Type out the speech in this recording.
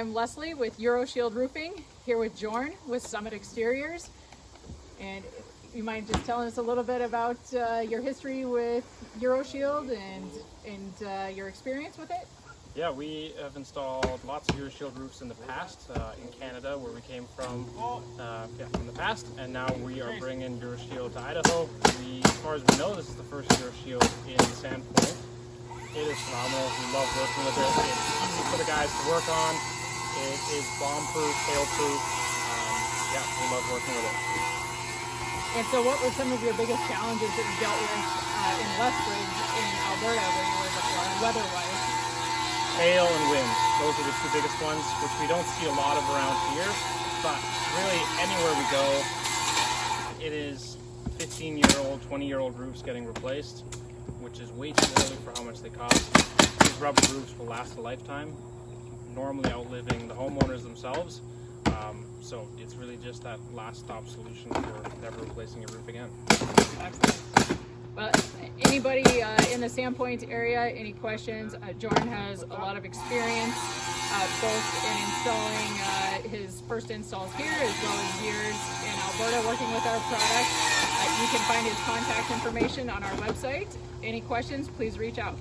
I'm Leslie with Euroshield Roofing, here with Jorn with Summit Exteriors. And you mind just telling us a little bit about your history with Euroshield and your experience with it? Yeah, we have installed lots of Euroshield roofs in the past in Canada, where we came from in the past, and now we are bringing Euroshield to Idaho. As far as we know, this is the first Euroshield in Sandpoint. It is phenomenal. We love working with it. It's easy for the guys to work on. It is bomb-proof, hail-proof. We love working with it. And so what were some of your biggest challenges that you dealt with in Lethbridge in Alberta where you were before, weather-wise? Hail and wind. Those are the two biggest ones, which we don't see a lot of around here. But really, anywhere we go, it is 15-year-old, 20-year-old roofs getting replaced, which is way too early for how much they cost. These rubber roofs will last a lifetime, normally outliving the homeowners themselves. So it's really just that last stop solution for never replacing your roof again. Excellent. Well, anybody in the Sandpoint area, any questions? Jordan has a lot of experience, both in installing his first installs here as well as years in Alberta working with our product. You can find his contact information on our website. Any questions, please reach out.